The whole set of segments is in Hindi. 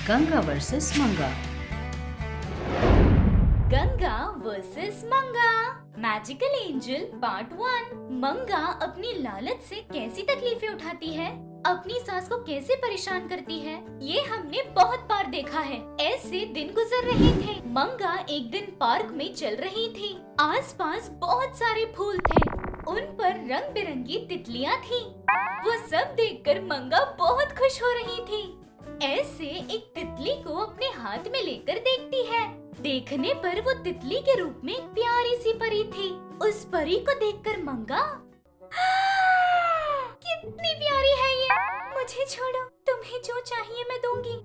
गंगा वर्सेस मंगा। गंगा वर्सेस मंगा, मैजिकल एंजल पार्ट 1। मंगा अपनी लालच से कैसी तकलीफें उठाती है, अपनी सास को कैसे परेशान करती है, ये हमने बहुत बार देखा है। ऐसे दिन गुजर रहे थे। मंगा एक दिन पार्क में चल रही थी। आसपास बहुत सारे फूल थे, उन पर रंग बिरंगी तितलियां थी। वो सब देखकर मंगा बहुत खुश हो रही थी। ऐसे एक तितली को अपने हाथ में लेकर देखती है। देखने पर वो तितली के रूप में एक प्यारी सी परी थी। उस परी को देखकर मंगा, कितनी प्यारी है ये, मुझे छोड़ो, तुम्हें जो चाहिए मैं दूंगी।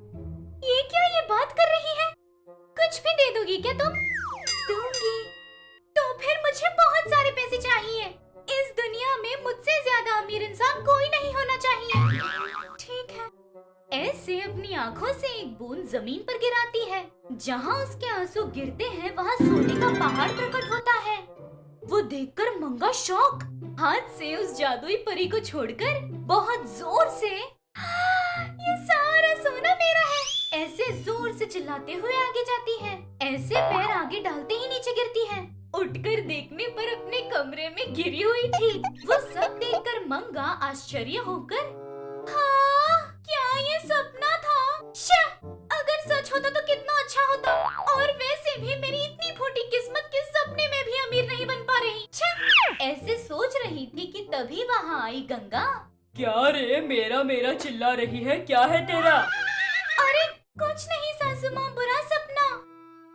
ये क्या, ये बात कर रही है? कुछ भी दे दोगी क्या तुम? दूंगी। तो फिर मुझे बहुत सारे पैसे चाहिए। इस दुनिया में मुझसे ज्यादा अमीर इंसान कोई नहीं होना चाहिए। ठीक है। ऐसे अपनी आँखों से एक बूंद जमीन पर गिराती है। जहाँ उसके आंसू गिरते हैं वहाँ सोने का पहाड़ प्रकट होता है। वो देखकर मंगा शॉक, हाथ से उस जादुई परी को छोड़कर बहुत जोर से, ये सारा सोना मेरा है, ऐसे जोर से चिल्लाते हुए आगे जाती है। ऐसे पैर आगे डालते ही नीचे गिरती है। उठकर देखने पर अपने कमरे में गिरी हुई थी। वो सब देखकर मंगा आश्चर्य होकर, हाँ, क्या ये सपना था? अगर सच होता तो कितना अच्छा होता। और वैसे भी मेरी इतनी फूटी किस्मत के सपने में भी अमीर नहीं बन पा रही। ऐसे सोच रही थी कि तभी वहाँ आई गंगा। क्या रे, मेरा मेरा चिल्ला रही है, क्या है तेरा? अरे कुछ नहीं सासू माँ, बुरा सपना।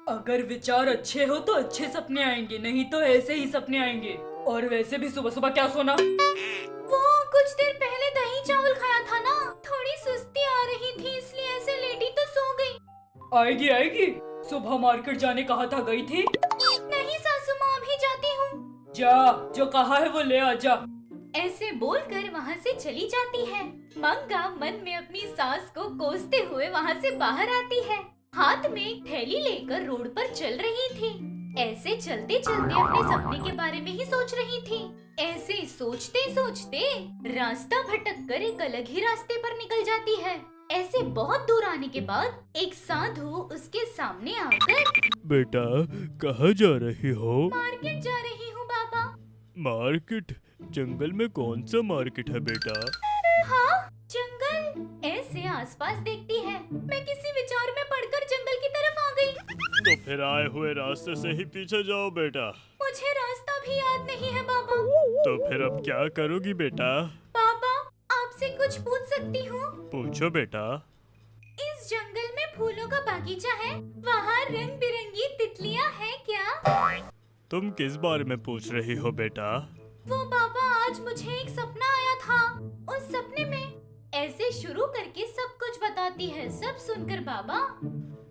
अगर विचार अच्छे हो तो अच्छे सपने आएंगे, नहीं तो ऐसे ही सपने आएंगे। और वैसे भी सुबह सुबह क्या सोना? वो कुछ देर पहले दही चावल खाया था ना, थोड़ी सुस्ती आ रही थी इसलिए ऐसे लेटी तो सो गई। आएगी आएगी। सुबह मार्केट जाने कहा था, गई थी? नहीं सासू माँ, अभी जाती हूँ। जा, जो कहा है वो ले आ जा। ऐसे बोलकर वहाँ से चली जाती है। मंगा मन में अपनी सास को कोसते हुए वहाँ से बाहर आती है। हाथ में एक थैली लेकर रोड पर चल रही थी। ऐसे चलते चलते अपने सपने के बारे में ही सोच रही थी। ऐसे सोचते सोचते रास्ता भटक कर एक अलग ही रास्ते पर निकल जाती है। ऐसे बहुत दूर आने के बाद एक साधु उसके सामने आकर, बेटा, कहाँ जा रही हो? मार्केट जा रही हूँ बाबा। मार्केट? जंगल में कौन सा मार्केट है बेटा? हाँ, जंगल। ऐसे आसपास देखती है। मैं किसी विचार में पड़कर जंगल की तरफ आ गई। तो फिर आए हुए रास्ते से ही पीछे जाओ बेटा। मुझे रास्ता भी याद नहीं है बाबा। तो फिर अब क्या करोगी बेटा? बाबा, आपसे कुछ पूछ सकती हूँ? पूछो बेटा। इस जंगल में फूलों का बागीचा है, वहाँ रंग बिरंगी तितलियाँ हैं क्या? तुम किस बारे में पूछ रही हो बेटा? वो बाबा, आज मुझे एक सपना आया था। उस सपने में ऐसे शुरू करके सब कुछ बताती है। सब सुनकर बाबा,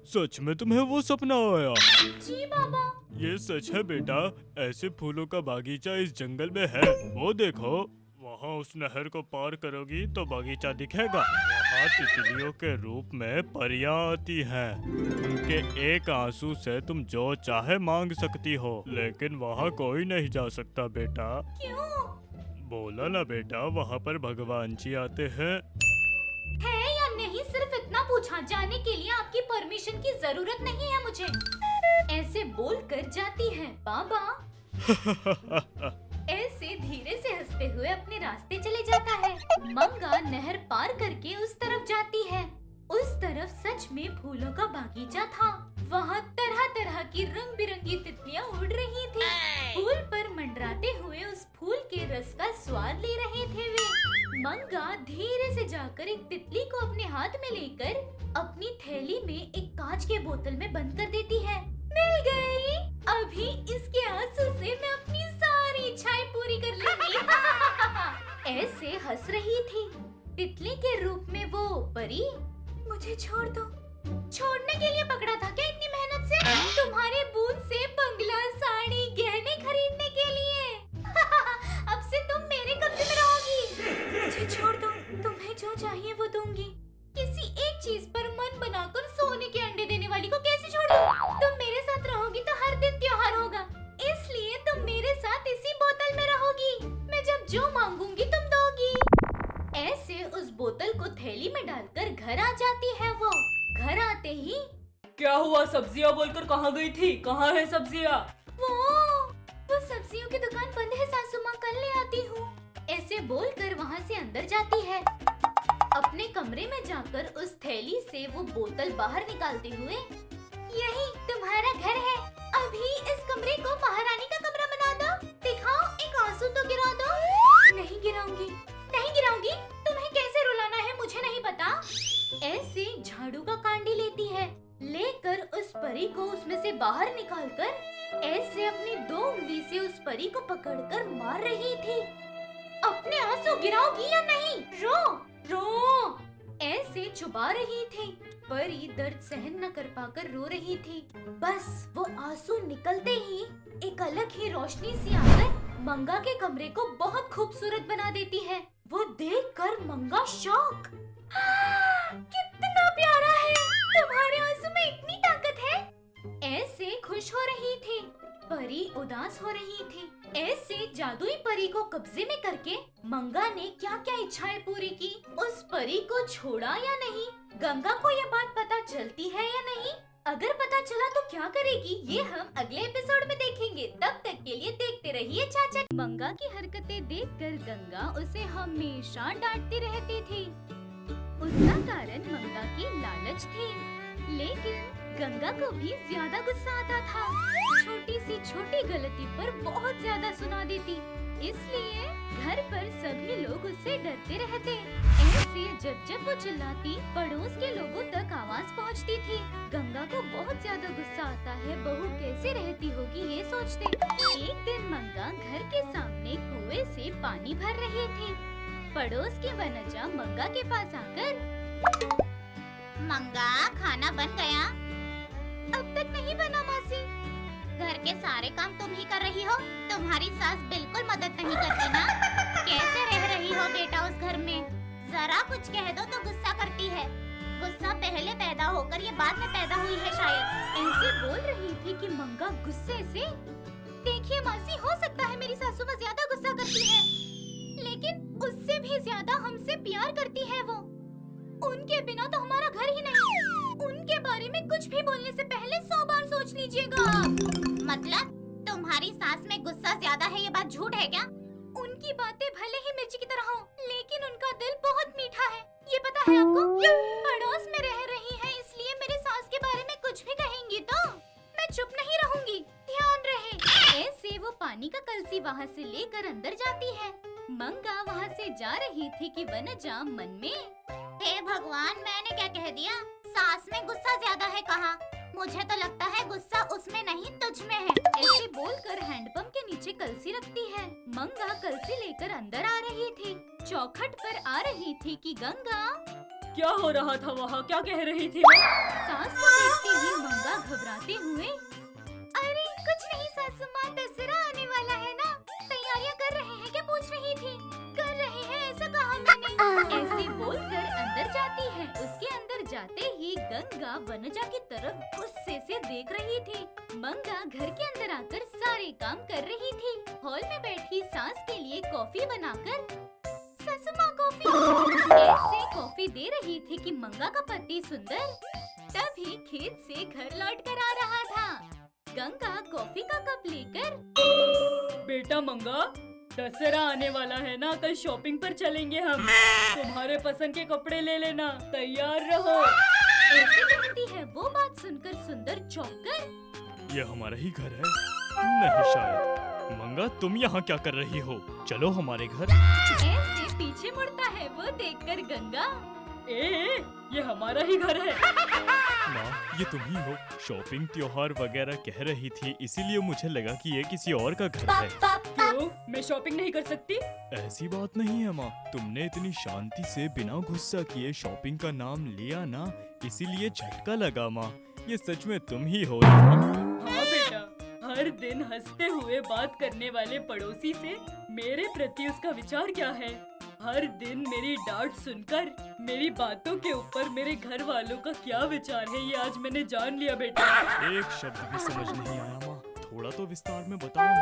सच में तुम्हें वो सपना आया? जी बाबा। ये सच है बेटा। ऐसे फूलों का बागीचा इस जंगल में है। वो देखो, वहाँ उस नहर को पार करोगी तो बागीचा दिखेगा। वहाँ तितलियों के रूप में परियां आती हैं। उनके एक आंसू से तुम जो चाहे मांग सकती हो, लेकिन वहाँ कोई नहीं जा सकता बेटा। क्यों? बोला ना बेटा, वहाँ पर भगवान जी आते हैं। है या नहीं, सिर्फ इतना पूछा। जाने के लिए आपकी परमिशन की जरूरत नहीं है मुझे। ऐसे बोलकर जाती है बाबा। ऐसे धीरे से हंसते हुए अपने रास्ते चले जाता है। मंगा नहर पार करके उस तरफ जाती है। उस तरफ सच में फूलों का बागीचा था। वहाँ तरह तरह की रंग बिरंगी तितलियाँ उड़ रही थी। फूल पर मंडराते हुए उस फूल के रस का स्वाद ले रहे थे वे। मंगा धीरे से जाकर एक तितली को अपने हाथ में लेकर अपनी थैली में एक कांच के बोतल में बंद कर देती है। मिल गई। अभी इसके आंसू से मैं अपनी सारी इच्छाएं पूरी कर लूंगी। ऐसे हंस रही थी। तितली के रूप में वो परी, मुझे छोड़ दो। छोड़ने के लिए पकड़ा था क्या इतनी मेहनत से? तुम्हारे बूथ से बंगला, साड़ी, गहने खरीदने के लिए। अब से तुम मेरे कब्जे में रहोगी। मुझे छोड़ दो, तुम्हें जो चाहिए वो दूंगी। किसी एक चीज पर मन बनाकर सोने के अंडे देने वाली को कैसे छोड़ दूं? तुम मेरे साथ रहोगी तो हर दिन त्योहार होगा, इसलिए तुम मेरे साथ इसी बोतल में रहोगी। मैं जब जो मांगूंगी तुम दोगी। ऐसे उस बोतल को थैली में डालकर घर आ जाती है वो। घर आ निकलते ही क्या हुआ? सब्जियाँ बोलकर कहाँ गई थी? कहाँ है सब्जियाँ? वो सब्जियों की दुकान बंद है सासू माँ, कल ले आती हूँ। ऐसे बोलकर वहाँ से अंदर जाती है। अपने कमरे में जाकर उस थैली से वो बोतल बाहर निकालते हुए, यही तुम्हारा घर है, अभी इस कमरे को महारानी का कमरा बना दो। दिखाओ, एक आंसू तो गिरा दो। नहीं गिराऊंगी, नहीं गिराऊंगी। तुम्हें कैसे रुलाना है मुझे नहीं पता। ऐसे झाड़ू का कांडी लेती है, लेकर उस परी को उसमें से बाहर निकालकर ऐसे अपनी 2 उंगली से उस परी को पकड़कर मार रही थी। अपने आंसू गिराओगी या नहीं? रो ऐसे चुबा रही थी। परी दर्द सहन न कर पाकर रो रही थी। बस वो आंसू निकलते ही एक अलग ही रोशनी सी आकर मंगा के कमरे को बहुत खूबसूरत बना देती है। वो देखकर मंगा शॉक। कितना प्यारा है, तुम्हारे आंसू में इतनी ताकत है। ऐसे खुश हो रही थी, परी उदास हो रही थी। ऐसे जादुई परी को कब्जे में करके मंगा ने क्या क्या इच्छाएं पूरी की। उस परी को छोड़ा या नहीं? गंगा को यह बात पता चलती है या नहीं? अगर पता चला तो क्या करेगी, ये हम अगले एपिसोड में देखेंगे। तब तक के लिए देखते रहिए चाचा। मंगा की हरकतें देखकर गंगा उसे हमेशा डांटती रहती थी। उसका कारण मंगा की लालच थी, लेकिन गंगा को भी ज्यादा गुस्सा आता था। छोटी सी छोटी गलती पर बहुत ज्यादा सुना देती, इसलिए घर पर सभी लोग उससे डरते रहते। ऐसे जब वो चिल्लाती, पड़ोस के लोगों तक आवाज पहुंचती थी। गंगा को बहुत ज्यादा गुस्सा आता है, बहू कैसे रहती होगी ये सोचते। एक दिन मंगा घर के सामने कुएं से पानी भर रही थी। पड़ोस की वनजा मंगा के पास आकर, मंगा खाना बन गया? अब तक नहीं बना मासी। घर के सारे काम तुम ही कर रही हो, तुम्हारी सास बिल्कुल मदद नहीं करती ना। कैसे रह रही हो बेटा उस घर में? जरा कुछ कह दो तो गुस्सा करती है। गुस्सा पहले पैदा होकर ये बाद में पैदा हुई है शायद। ऐसे बोल रही थी कि मंगा गुस्से से। देखिए मासी, हो सकता है मेरी सासू माँ ज्यादा गुस्सा करती है, लेकिन उससे भी ज्यादा हमसे प्यार करती है वो। उनके बिना तो हमारा घर ही नहीं। उनके बारे में कुछ भी बोलने से पहले 100 बार सोच लीजिएगा। मतलब तुम्हारी सास में गुस्सा ज्यादा है, ये बात झूठ है क्या? उनकी बातें भले ही मिर्ची की तरह हो, लेकिन उनका दिल बहुत मीठा है, ये पता है आपको? पड़ोस में रह रही है, इसलिए मेरे सास के बारे में कुछ भी कहेंगी तो मैं चुप नहीं रहूंगी, ध्यान रहे। ऐसे वो पानी का कलसी वहाँ से लेकर अंदर जाती है। मंगा वहाँ से जा रही थी कि वनजा मन में, हे भगवान, मैंने क्या कह दिया? सास में गुस्सा ज्यादा है कहा? मुझे तो लगता है गुस्सा उसमें नहीं तुझ में है। ऐसे बोलकर हैंडपंप के नीचे कलसी रखती है। मंगा कलसी लेकर अंदर आ रही थी। चौखट पर आ रही थी कि गंगा, क्या हो रहा था वहाँ? क्या कह रही थी वो? सास को देखते ही मंगा घबराते हुए, अरे कुछ नहीं सासू माँ, दशहरा आने वाला है ना, तैयारियाँ कर रहे हैं क्या पूछ रही थी। कर रहे हैं ऐसा कहा मैंने। ऐसे बोलकर अंदर जाती है। उसके अंदर जाते ही गंगा वनजा की तरफ गुस्से से देख रही थी। मंगा घर के अंदर आकर सारे काम कर रही थी। हॉल में बैठी सास के लिए कॉफी बनाकर, सासू माँ कॉफी, ऐसे कॉफी दे रही थी कि मंगा का पति सुंदर तभी खेत से घर लौट कर आ रहा था। गंगा कॉफी का कप लेकर, बेटा मंगा, दशहरा आने वाला है ना, कल शॉपिंग पर चलेंगे हम। तुम्हारे पसंद के कपड़े ले लेना, तैयार रहो। ऐसे कहती है। वो बात सुनकर सुंदर चौंक कर, ये हमारा ही घर है? नहीं शायद। मंगा, तुम यहाँ क्या कर रही हो? चलो हमारे घर। ऐसे पीछे मुड़ता है। वो देखकर गंगा, ये हमारा ही घर है। माँ, ये तुम ही हो? शॉपिंग त्योहार वगैरह कह रही थी, इसीलिए मुझे लगा कि ये किसी और का घर है। क्यों? मैं शॉपिंग नहीं कर सकती? ऐसी बात नहीं है माँ, तुमने इतनी शांति से बिना गुस्सा किए शॉपिंग का नाम लिया ना, इसीलिए झटका लगा माँ। ये सच में तुम ही हो ना? हाँ बेटा, हर दिन हंसते हुए बात करने वाले पड़ोसी से मेरे प्रति उसका विचार क्या है? हर दिन मेरी डांट सुनकर मेरी बातों के ऊपर मेरे घर वालों का क्या विचार है, ये आज मैंने जान लिया बेटा। एक शब्द भी समझ नहीं आया माँ। थोड़ा तो विस्तार में बताओ ना।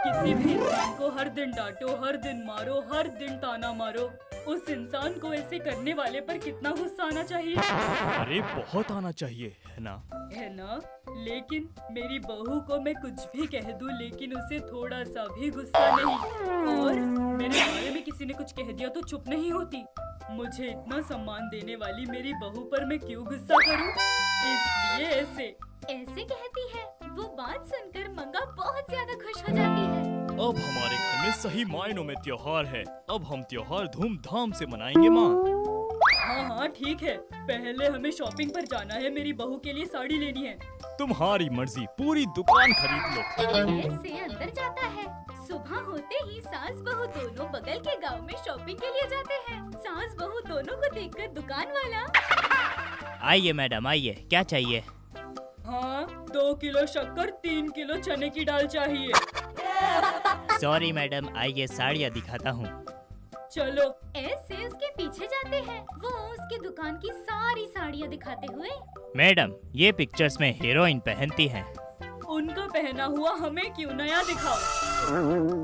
किसी भी इंसान को हर दिन डांटो, हर दिन मारो, हर दिन ताना मारो, उस इंसान को ऐसे करने वाले पर कितना गुस्सा आना चाहिए, अरे बहुत आना चाहिए, है ना? है ना? लेकिन मेरी बहू को मैं कुछ भी कह दूं लेकिन उसे थोड़ा सा भी गुस्सा नहीं, और मेरे बारे में किसी ने कुछ कह दिया तो चुप नहीं होती। मुझे इतना सम्मान देने वाली मेरी बहू पर मैं क्यों गुस्सा करूं? इसलिए ऐसे कहती है। वो बात सुनकर मंगा बहुत ज्यादा खुश हो जाती है। अब हमारे घर में सही मायनों में त्योहार है। अब हम त्योहार धूमधाम से मनाएंगे माँ। हाँ ठीक है, पहले हमें शॉपिंग पर जाना है, मेरी बहू के लिए साड़ी लेनी है। तुम्हारी मर्जी, पूरी दुकान खरीद लो। ऐसे अंदर जाता है। सुबह होते ही सास बहू दोनों बगल के गांव में शॉपिंग के लिए जाते हैं। सास बहू दोनों को देखकर दुकान वाला, आइए मैडम आइए, क्या चाहिए? हाँ 2 किलो शक्कर, 3 किलो चने की दाल चाहिए। सॉरी मैडम, आइए साड़ियाँ दिखाता हूँ। चलो। ऐसे उसके पीछे जाते हैं। वो उसकी दुकान की सारी साड़ियाँ दिखाते हुए, मैडम ये पिक्चर्स में हीरोइन पहनती हैं। उनका पहना हुआ हमें क्यों नया दिखाओ?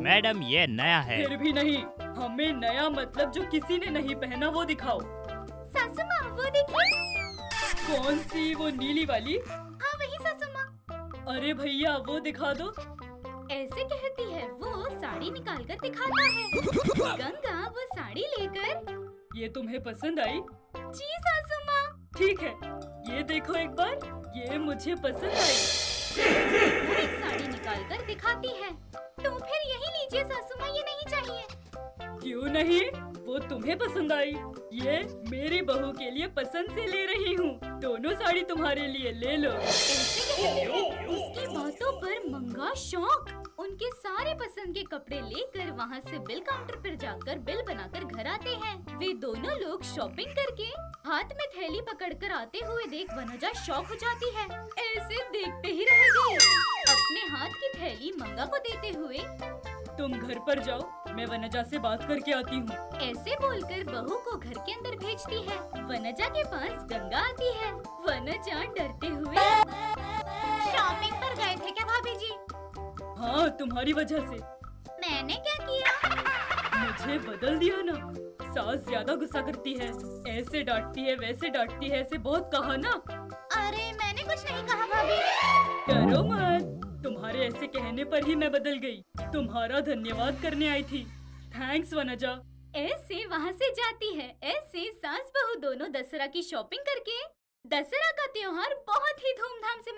मैडम ये नया है। फिर भी नहीं, हमें नया मतलब जो किसी ने नहीं पहना वो दिखाओ। सासू माँ वो देखिए। कौन सी? वो नीली वाली? हाँ वही सासू माँ। अरे भैया वो दिखा दो। ऐसे कहती है। वो साड़ी निकाल कर दिखाता है। गंगा वो साड़ी लेकर, ये तुम्हें पसंद आई? जी सासू माँ। ठीक है, ये देखो एक बार, ये मुझे पसंद आई। वो एक साड़ी निकाल कर दिखाती है। तो फिर यही लीजिए सासू माँ, ये नहीं चाहिए। क्यों नहीं? वो तुम्हें पसंद आई, ये मेरी बहू के लिए पसंद से ले रही हूँ। दोनों साड़ी तुम्हारे लिए, ले लो। ऐसे कहती है। उसकी बातों पर मंगा शौक उनके सारे पसंद के कपड़े लेकर वहाँ से बिल काउंटर पर जाकर बिल बनाकर घर आते हैं। वे दोनों लोग शॉपिंग करके हाथ में थैली पकड़कर आते हुए देख वनजा शॉक हो जाती है। ऐसे देखते ही रह गई। अपने हाथ की थैली मंगा को देते हुए, तुम घर पर जाओ, मैं वनजा से बात करके आती हूँ। ऐसे बोलकर बहू को घर के अंदर भेजती है। वनजा के पास गंगा आती है। वनजा डरते हुए, शॉपिंग पर गए थे क्या भाभी जी? हाँ तुम्हारी वजह से। मैंने क्या किया? मुझे बदल दिया ना। सास ज्यादा गुस्सा करती है, ऐसे डांटती है वैसे डांटती है, ऐसे बहुत कहा ना। अरे मैंने कुछ नहीं कहा भाभी। डरो मत, तुम्हारे ऐसे कहने पर ही मैं बदल गई। तुम्हारा धन्यवाद करने आई थी। थैंक्स वनजा। ऐसे वहाँ से जाती है। ऐसे सास बहू दोनों दशहरा की शॉपिंग करके दशहरा का त्योहार बहुत ही धूमधाम से